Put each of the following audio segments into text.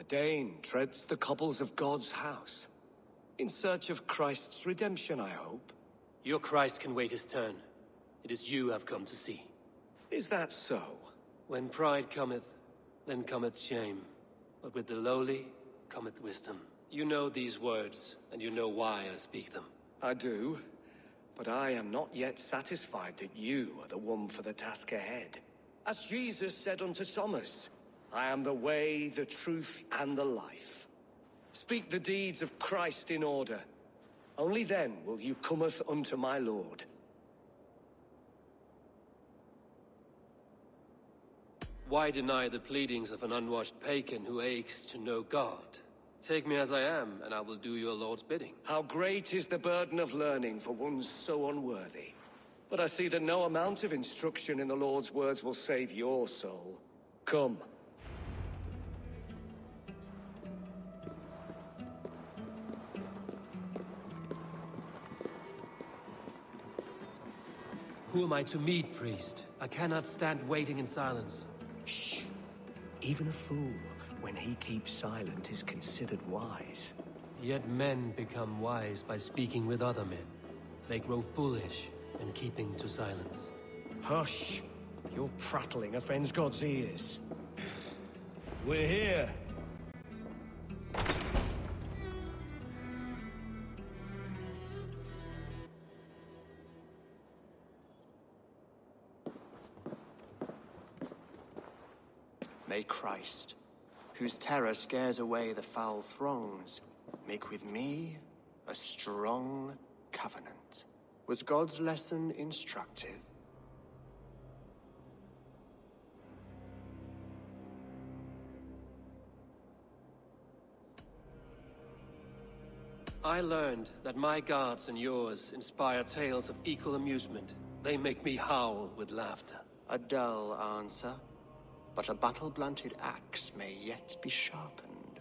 Dane treads the cobbles of God's house. In search of Christ's redemption, I hope. Your Christ can wait his turn. It is you I've come to see. Is that so? When pride cometh, then cometh shame. But with the lowly cometh wisdom. You know these words, and you know why I speak them. I do, but I am not yet satisfied that you are the one for the task ahead. As Jesus said unto Thomas, I am the way, the truth, and the life. Speak the deeds of Christ in order. Only then will you cometh unto my Lord. Why deny the pleadings of an unwashed pagan who aches to know God? Take me as I am, and I will do your Lord's bidding. How great is the burden of learning for one so unworthy. But I see that no amount of instruction in the Lord's words will save your soul. Come. Who am I to meet, priest? I cannot stand waiting in silence. Shh. Even a fool, when he keeps silent, is considered wise. Yet men become wise by speaking with other men. They grow foolish in keeping to silence. Hush! Your prattling offends God's ears. We're here. May Christ, whose terror scares away the foul throngs, make with me a strong covenant. Was God's lesson instructive? I learned that my gods and yours inspire tales of equal amusement. They make me howl with laughter. A dull answer, but a battle-blunted axe may yet be sharpened.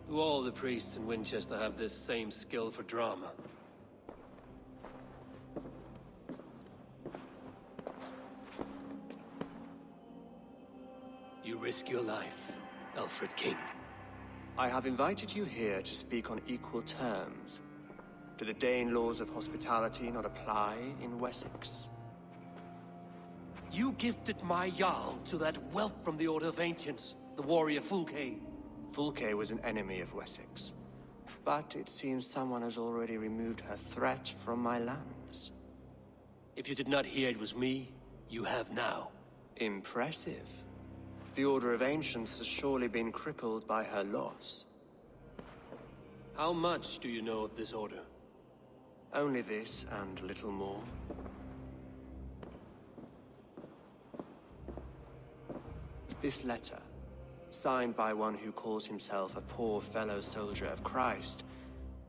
Do all the priests in Winchester have this same skill for drama? You risk your life, Alfred King. I have invited you here to speak on equal terms. Do the Dane laws of hospitality not apply in Wessex? You gifted my Jarl to that whelp from the Order of Ancients, the warrior Fulke. Fulke was an enemy of Wessex. But it seems someone has already removed her threat from my lands. If you did not hear it was me, you have now. Impressive. The Order of Ancients has surely been crippled by her loss. How much do you know of this order? Only this and little more. This letter, signed by one who calls himself a poor fellow soldier of Christ,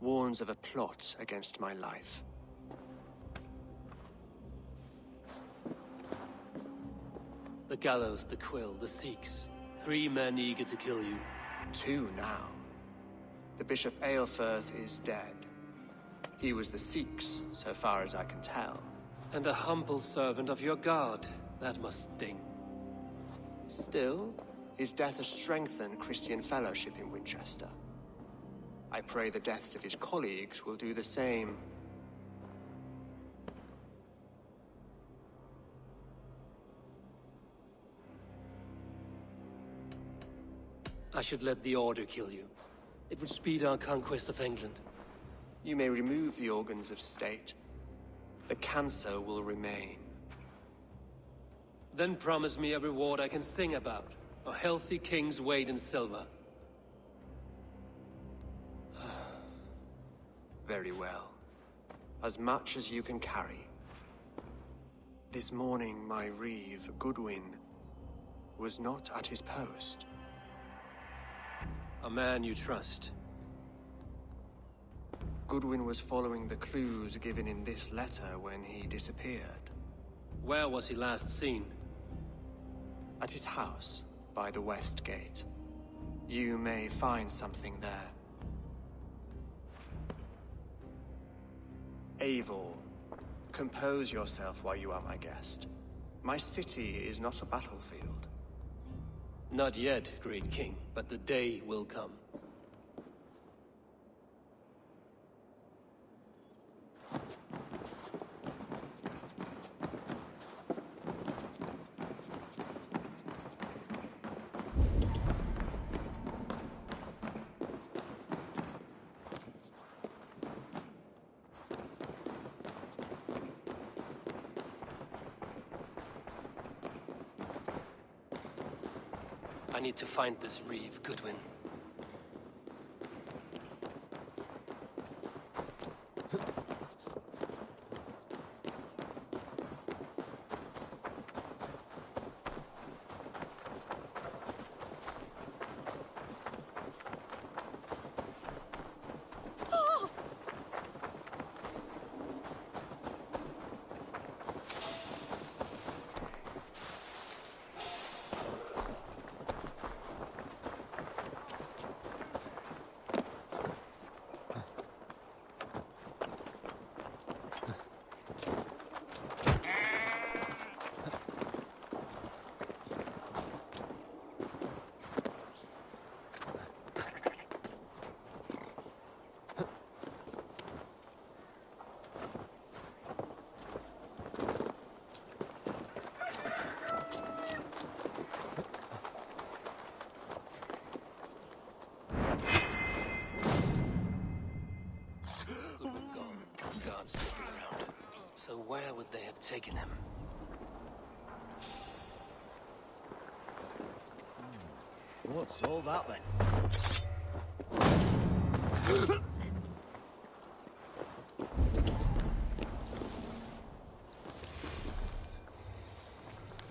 warns of a plot against my life. The gallows, the quill, the Sikhs. 3 men eager to kill you. 2 now. The Bishop Aelfirth is dead. He was the Sikhs, so far as I can tell. And a humble servant of your god. That must sting. Still, his death has strengthened Christian fellowship in Winchester. I pray the deaths of his colleagues will do the same. I should let the Order kill you. It would speed our conquest of England. You may remove the organs of state. The cancer will remain. Then promise me a reward I can sing about. A healthy king's weight in silver. Very well. As much as you can carry. This morning, my reeve, Goodwin, was not at his post. A man you trust. Goodwin was following the clues given in this letter when he disappeared. Where was he last seen? At his house, by the west gate. You may find something there. Eivor, compose yourself while you are my guest. My city is not a battlefield. Not yet, great king, but the day will come. I need to find this reeve, Goodwin. So where would they have taken him? What's all that then?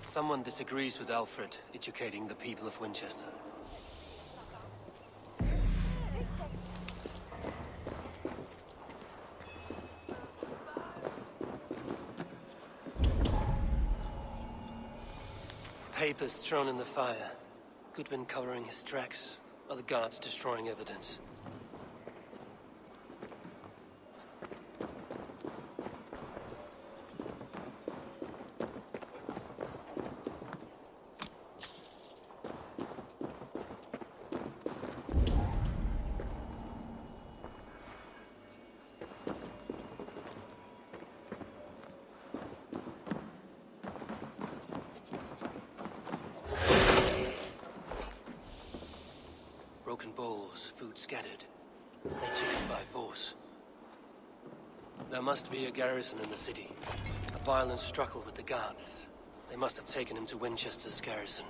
Someone disagrees with Alfred educating the people of Winchester. Papers thrown in the fire. Goodwin covering his tracks. Other guards destroying evidence. Broken bowls, food scattered. They took him by force. There must be a garrison in the city. A violent struggle with the guards. They must have taken him to Winchester's garrison.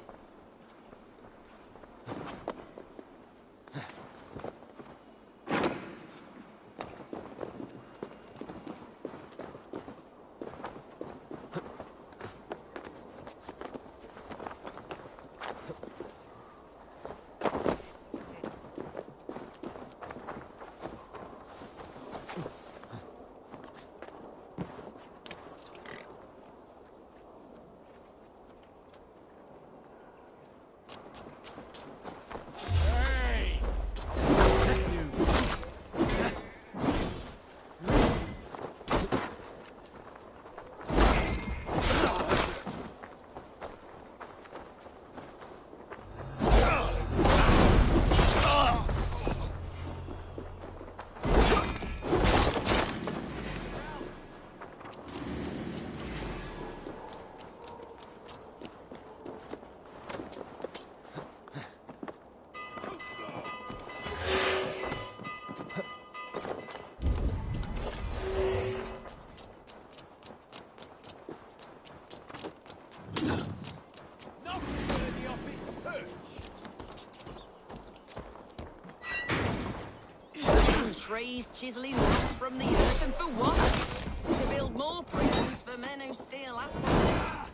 Trees chiseling rock from the earth, and for what? To build more prisons for men who steal apples.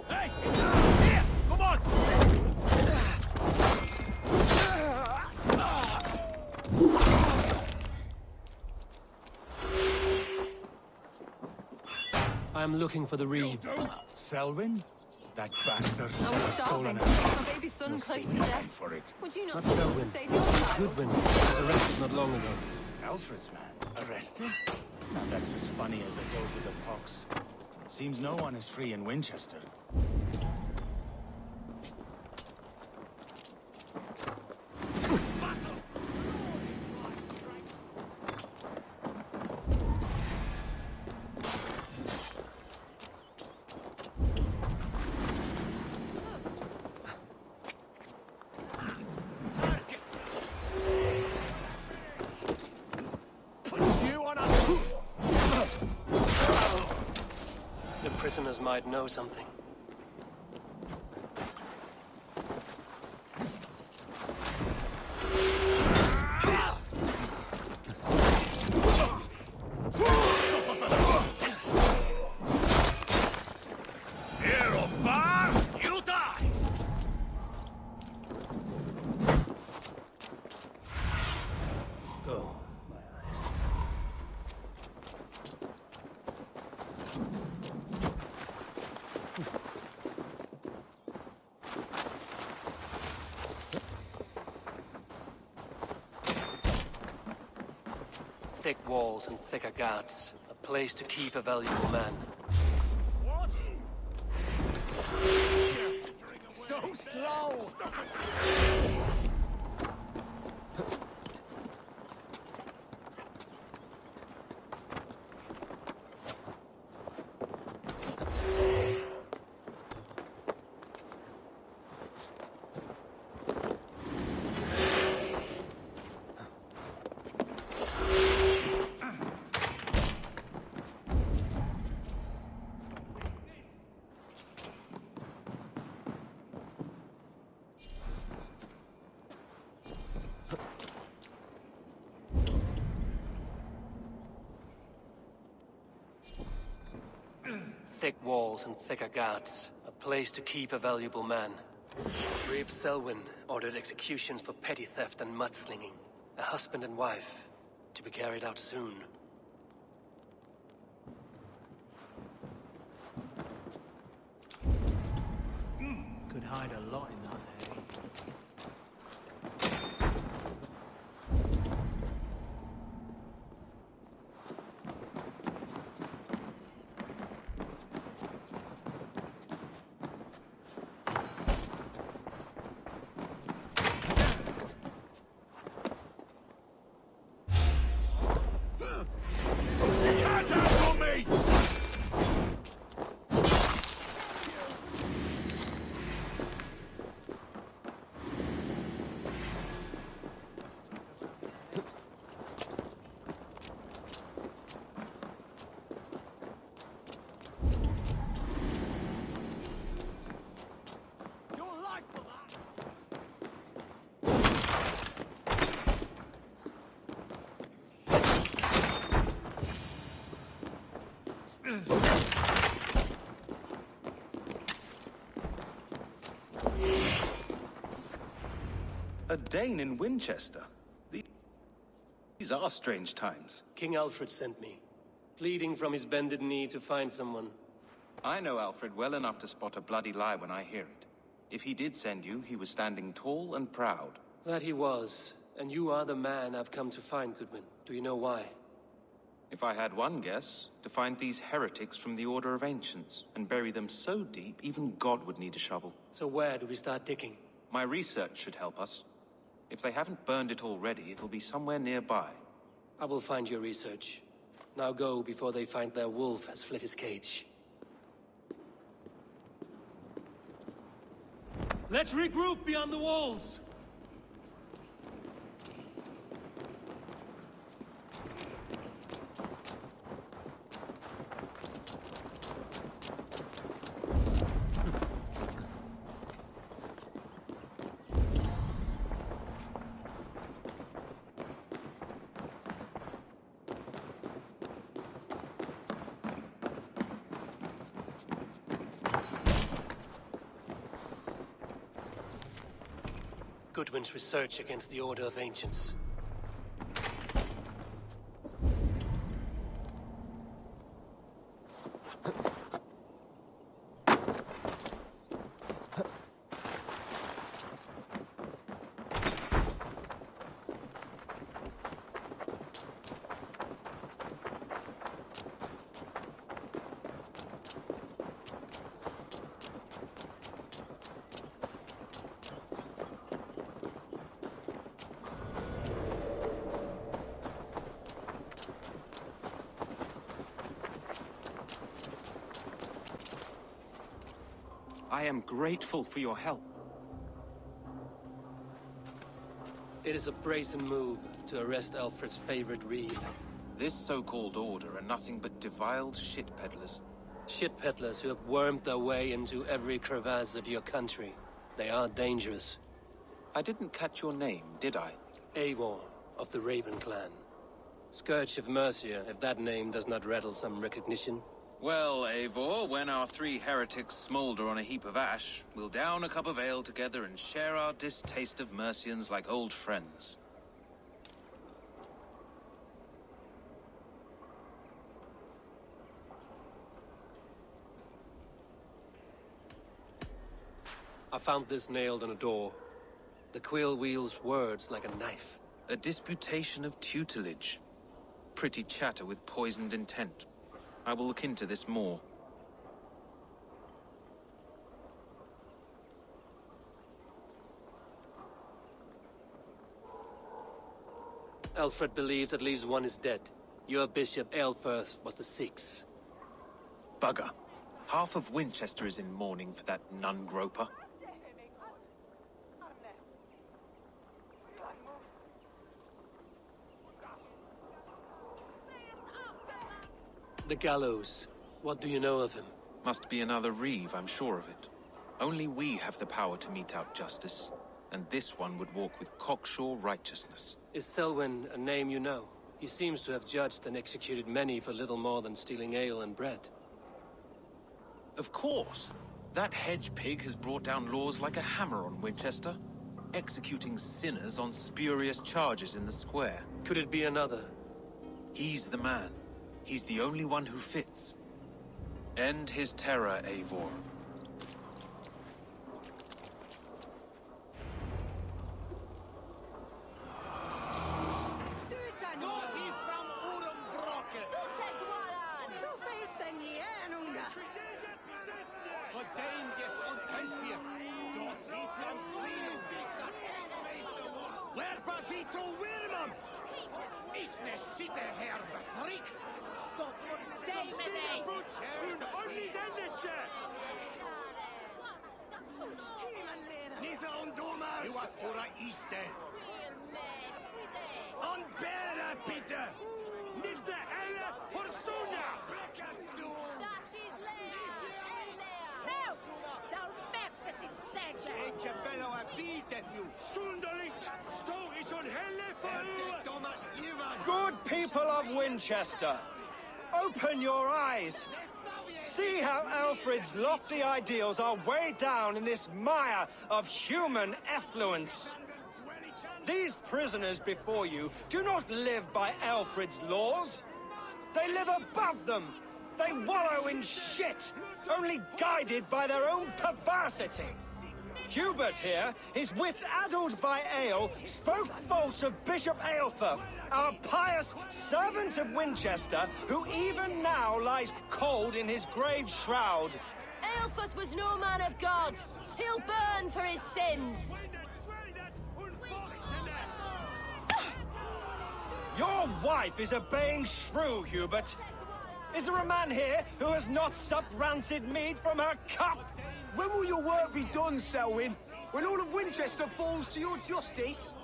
Hey! Here! Come on! I'm looking for the reeve. Selwyn? That bastard I was stolen starving. it. My baby son You'll close see to time death. for it. Would you not Not stop to Selwyn. save your child? Goodwin was arrested not long ago. Alfred's man arrested? Now that's as funny as it goes with the pox. Seems no one is free in Winchester. listeners might know something. Here or far, you die! Oh, my eyes. Thick walls and thicker guards. A place to keep a valuable man. What? So slow! Thick walls and thicker guards. A place to keep a valuable man. Reeve Selwyn ordered executions for petty theft and mudslinging. A husband and wife, to be carried out soon. Could hide a lot in that hay. Cat out on me! Your life for that! A Dane in Winchester? These are strange times. King Alfred sent me, pleading from his bended knee to find someone. I know Alfred well enough to spot a bloody lie when I hear it. If he did send you, he was standing tall and proud. That he was, and you are the man I've come to find, Goodwin. Do you know why? If I had one guess, to find these heretics from the Order of Ancients, and bury them so deep, even God would need a shovel. So where do we start digging? My research should help us. If they haven't burned it already, it'll be somewhere nearby. I will find your research. Now go before they find their wolf has fled his cage. Let's regroup beyond the walls! Goodwin's research against the Order of Ancients. I am grateful for your help. It is a brazen move to arrest Alfred's favorite Reeve. This so-called order are nothing but deviled shit peddlers. Shit peddlers who have wormed their way into every crevasse of your country. They are dangerous. I didn't catch your name, did I? Eivor, of the Raven clan. Scourge of Mercia, if that name does not rattle some recognition. Well, Eivor, when our three heretics smolder on a heap of ash, we'll down a cup of ale together and share our distaste of Mercians like old friends. I found this nailed on a door. The quill wields words like a knife. A disputation of tutelage. Pretty chatter with poisoned intent. I will look into this more. Alfred believes at least one is dead. Your Bishop Aelfirth was the sixth. Bugger. Half of Winchester is in mourning for that nun-groper. The gallows. What do you know of him? Must be another Reeve, I'm sure of it. Only we have the power to mete out justice, and this one would walk with cocksure righteousness. Is Selwyn a name you know? He seems to have judged and executed many for little more than stealing ale and bread. Of course! That hedge pig has brought down laws like a hammer on Winchester, executing sinners on spurious charges in the square. Could it be another? He's the man. He's the only one who fits. End his terror, Eivor. Good people of Winchester, open your eyes. See how Alfred's lofty ideals are weighed down in this mire of human effluence. These prisoners before you do not live by Alfred's laws. They live above them. They wallow in shit, only guided by their own perversity. Hubert here, his wits addled by ale, spoke false of Bishop Aelfirth, our pious servant of Winchester, who even now lies cold in his grave shroud. Aelfirth was no man of God. He'll burn for his sins. Your wife is obeying shrew, Hubert. Is there a man here who has not supped rancid mead from her cup? When will your work be done, Selwyn? When all of Winchester falls to your justice?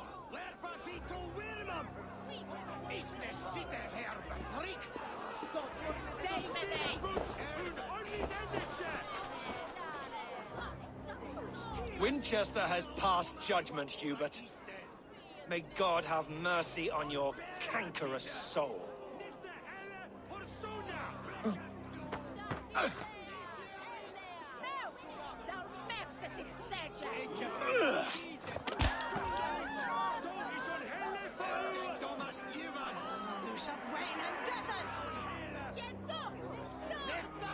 Winchester has passed judgment, Hubert. May God have mercy on your cankerous soul.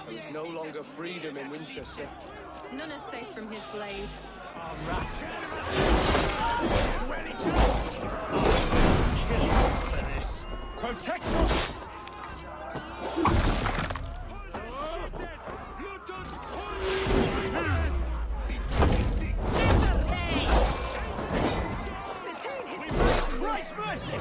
There is no longer freedom in Winchester. None is safe from his blade. Rats. Kill you for this. Protect us! Christ mercy!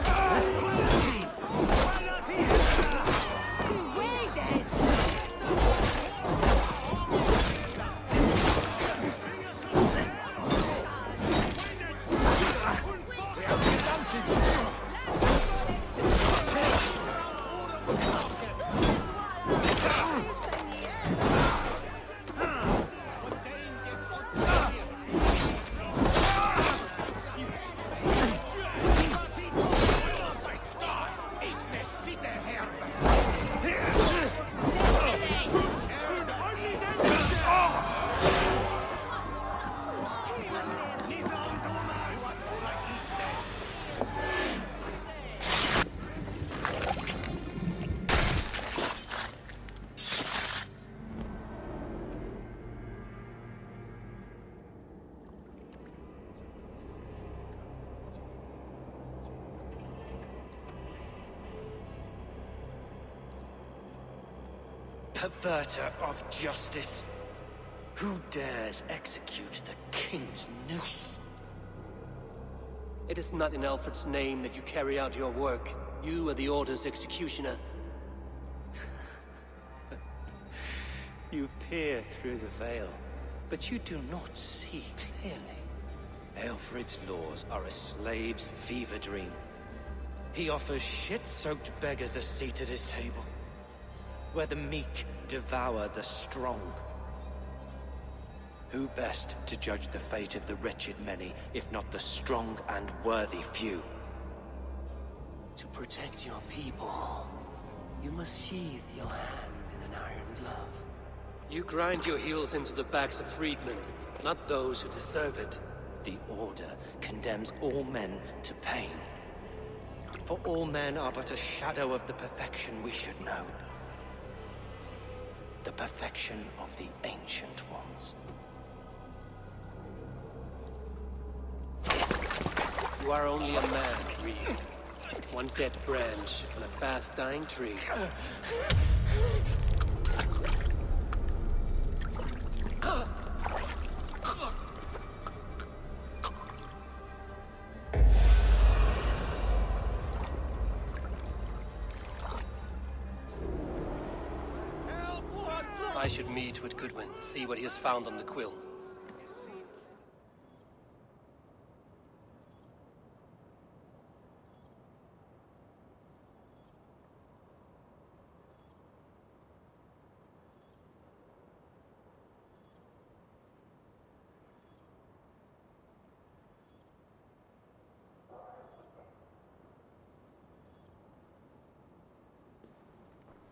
perverter of justice. Who dares execute the king's noose? It is not in Alfred's name that you carry out your work. You are the Order's executioner. You peer through the veil, but you do not see clearly. Alfred's laws are a slave's fever dream. He offers shit-soaked beggars a seat at his table, where the meek devour the strong. Who best to judge the fate of the wretched many, if not the strong and worthy few? To protect your people, you must sheathe your hand in an iron glove. You grind your heels into the backs of freedmen, not those who deserve it. The Order condemns all men to pain. For all men are but a shadow of the perfection we should know. The perfection of the Ancient Ones. You are only a man, Creed. One dead branch on a fast-dying tree. I should meet with Goodwin, see what he has found on the quill.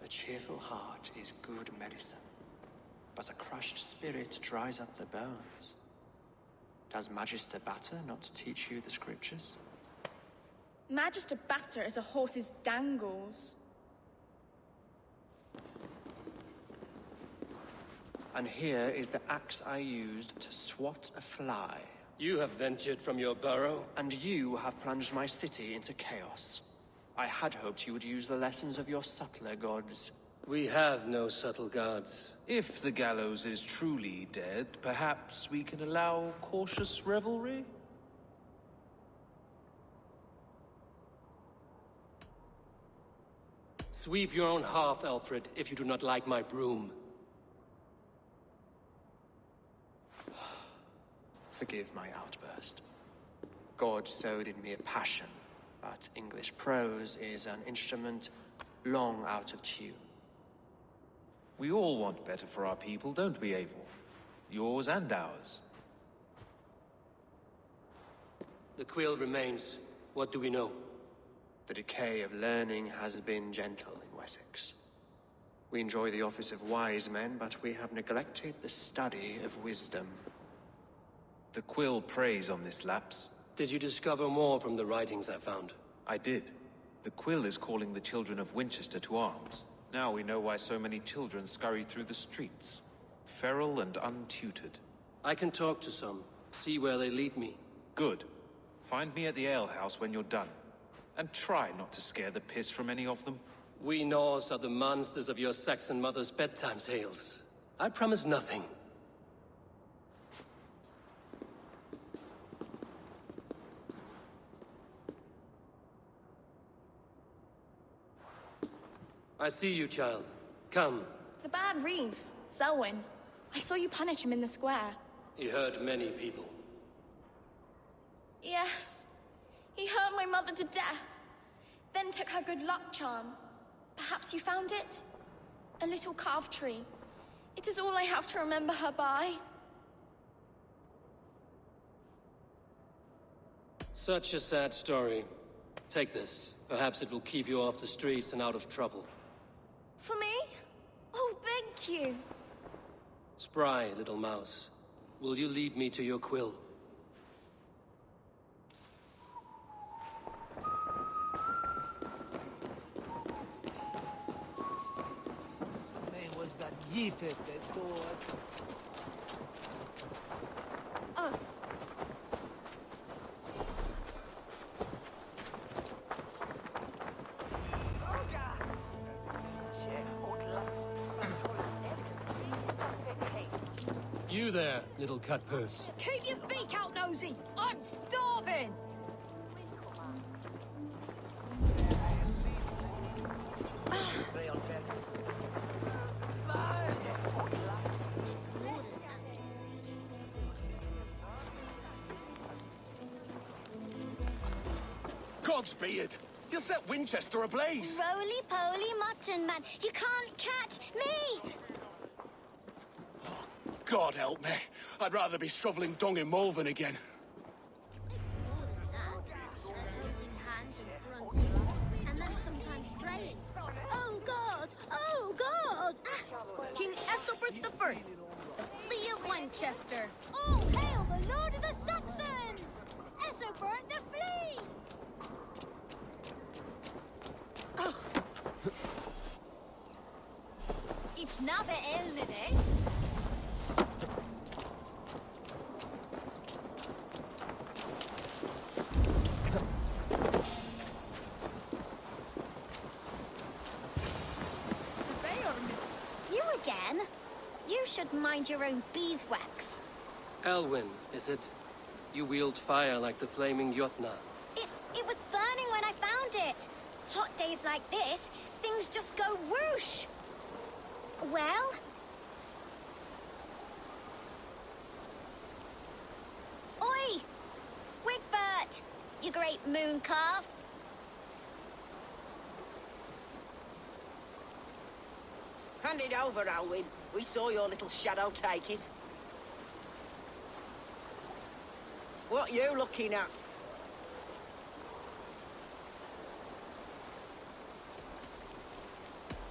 A cheerful heart is good medicine, but a crushed spirit dries up the bones. Does Magister Batter not teach you the scriptures? Magister Batter is a horse's dangles. And here is the axe I used to swat a fly. You have ventured from your burrow? And you have plunged my city into chaos. I had hoped you would use the lessons of your subtler gods. We have no subtle gods. If the gallows is truly dead, perhaps we can allow cautious revelry? Sweep your own hearth, Alfred, if you do not like my broom. Forgive my outburst. God sowed in me a passion, but English prose is an instrument long out of tune. We all want better for our people, don't we, Eivor? Yours and ours. The quill remains. What do we know? The decay of learning has been gentle in Wessex. We enjoy the office of wise men, but we have neglected the study of wisdom. The quill preys on this lapse. Did you discover more from the writings I found? I did. The quill is calling the children of Winchester to arms. Now we know why so many children scurry through the streets. Feral and untutored. I can talk to some, see where they lead me. Good. Find me at the alehouse when you're done. And try not to scare the piss from any of them. We Norse are the monsters of your Saxon mother's bedtime tales. I promise nothing. I see you, child. Come. The bad Reeve, Selwyn. I saw you punish him in the square. He hurt many people. Yes. He hurt my mother to death. Then took her good luck charm. Perhaps you found it? A little carved tree. It is all I have to remember her by. Such a sad story. Take this. Perhaps it will keep you off the streets and out of trouble. For me? Oh, thank you. Spry, little mouse. Will you lead me to your quill? It was that yeet at the door. You there, little cut purse. Keep your beak out, nosy! I'm starving! Godspeed! You set Winchester ablaze! Roly-poly mutton man, you can't catch me! God help me. I'd rather be shoveling dung in Malvern again. Oh God! Oh God! King Ethelbert the First, the Flea of Winchester. Oh, hail the Lord of the Saxons! Ethelbert the Flea! It's not a holiday. You again? You should mind your own beeswax. Elwyn, is it? You wield fire like the flaming Jotna. It was burning when I found it. Hot days like this, things just go whoosh. Well? Oi! Wigbert! You great moon calf! Hand it over, Alwyn. We saw your little shadow take it. What you looking at?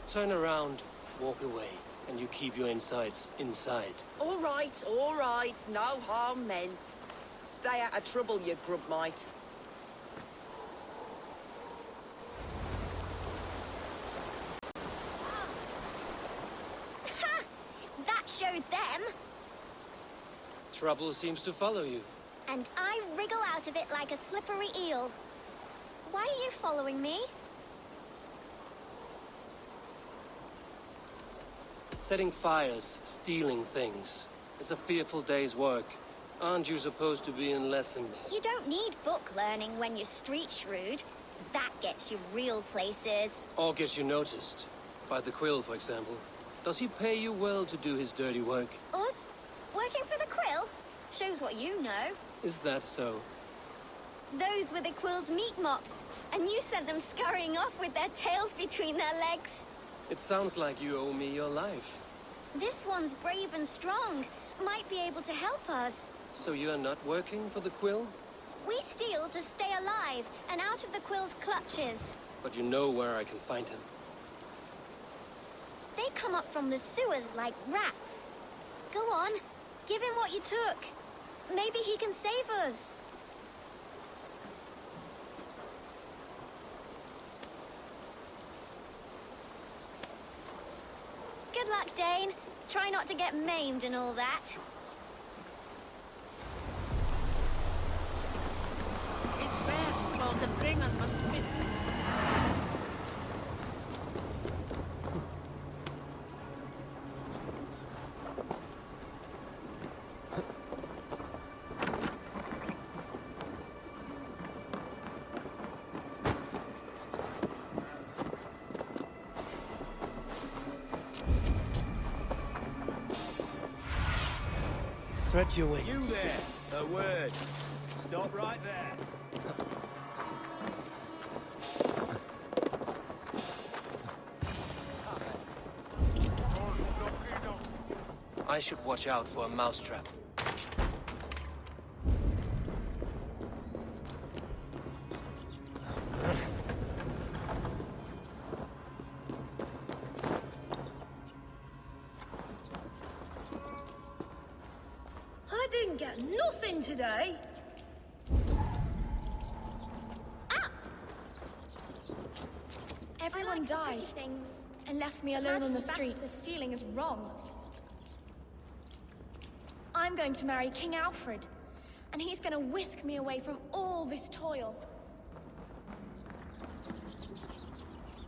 Turn around, walk away, and you keep your insides inside. All right, no harm meant. Stay out of trouble, you grub mite. Ha! That showed them. Trouble seems to follow you. And I wriggle out of it like a slippery eel. Why are you following me? Setting fires, stealing things. It's a fearful day's work. Aren't you supposed to be in lessons? You don't need book learning when you're street shrewd. That gets you real places. Or gets you noticed. By the Quill, for example. Does he pay you well to do his dirty work? Us? Working for the Quill? Shows what you know. Is that so? Those were the Quill's meat mops, and you sent them scurrying off with their tails between their legs. It sounds like you owe me your life. This one's brave and strong. Might be able to help us. So you are not working for the Quill? We steal to stay alive and out of the Quill's clutches. But you know where I can find him. They come up from the sewers like rats. Go on, give him what you took. Maybe he can save us. Good luck, Dane. Try not to get maimed and all that. It's bad for the bringer must fit. Stretch your wings. You there, a word. Stop right there. I should watch out for a mousetrap. I didn't get nothing today. Everyone died things and left me alone on the streets. Stealing is wrong. I'm going to marry King Alfred, and he's going to whisk me away from all this toil.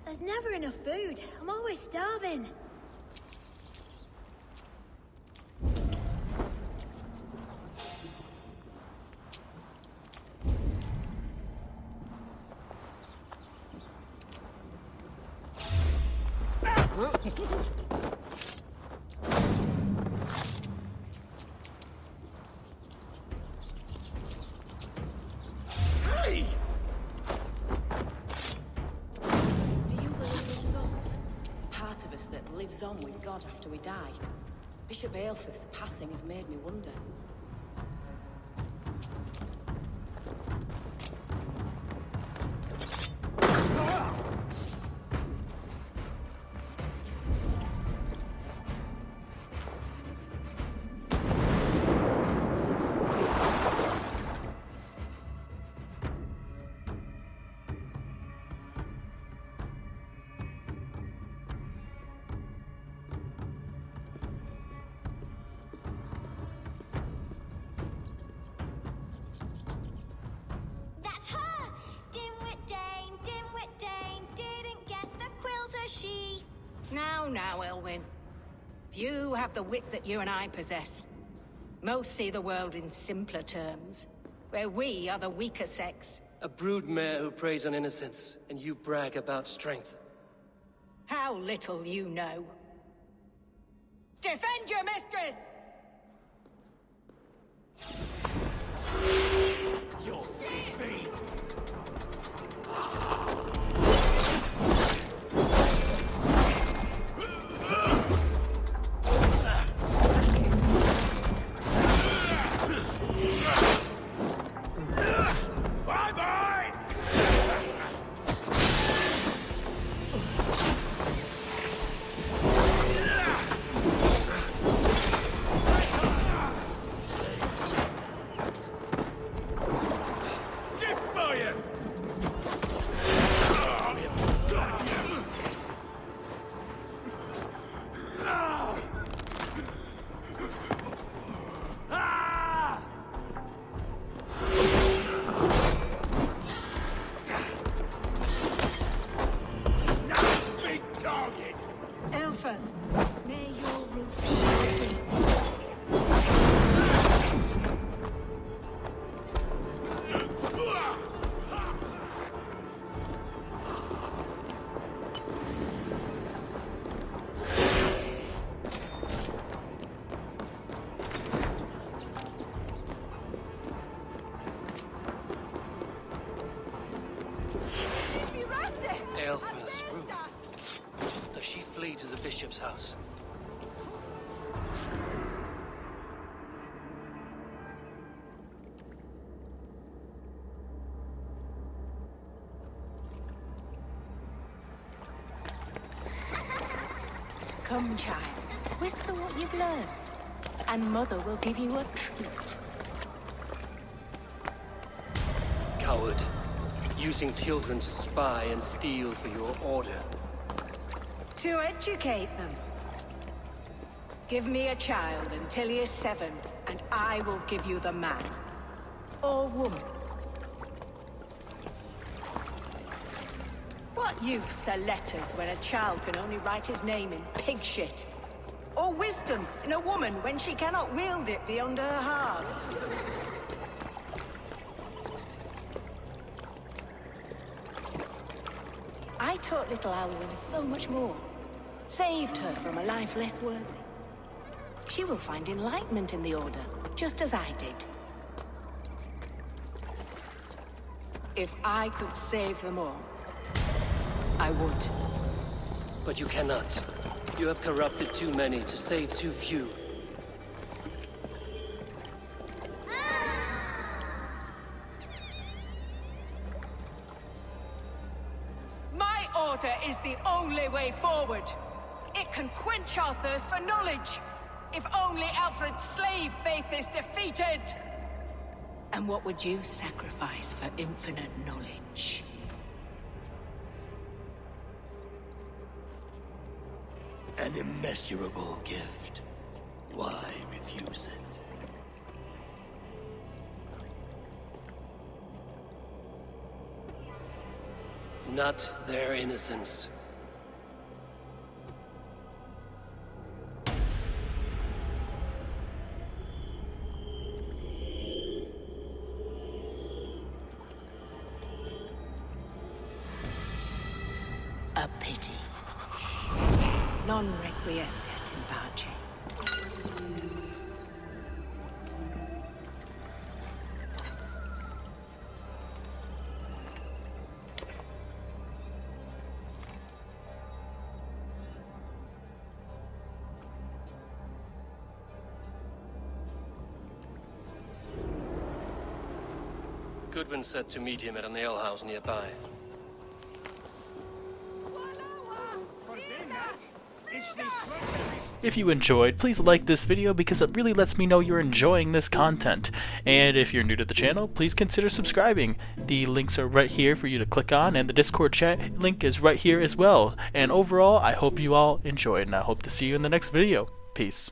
There's never enough food. I'm always starving. on with God after we die? Bishop Aelfirth's passing has made me wonder. That's her! Dimwit Dane, didn't guess the quilter she. Now, Elwyn. Few have the wit that you and I possess. Most see the world in simpler terms, where we are the weaker sex. A broodmare who preys on innocence, and you brag about strength. How little you know. Defend your mistress! Your feet! Bye-bye! Gift for you! Ah! Big target! Aelfirth, may your roof be Aelfirth's roof. Does she flee to the bishop's house? Come, child. Whisper what you've learned, and Mother will give you a treat. Coward. Using children to spy and steal for your order. To educate them. Give me a child until he is 7, and I will give you the man. Or woman. What use are letters when a child can only write his name in pig shit? Or wisdom in a woman when she cannot wield it beyond her heart? I taught little Alwyn so much more. Saved her from a life less worthy. She will find enlightenment in the Order, just as I did. If I could save them all, I would. But you cannot. You have corrupted too many to save too few. My order is the only way forward. It can quench our thirst for knowledge. If only Alfred's slave faith is defeated. And what would you sacrifice for infinite knowledge? An immeasurable gift. Why refuse it? Not their innocence. A pity. Non requiescat in pace. Goodwin said to meet him at an alehouse nearby. If you enjoyed, please like this video because it really lets me know you're enjoying this content. And if you're new to the channel, please consider subscribing. The links are right here for you to click on, and the Discord chat link is right here as well. And overall, I hope you all enjoyed, and I hope to see you in the next video. Peace.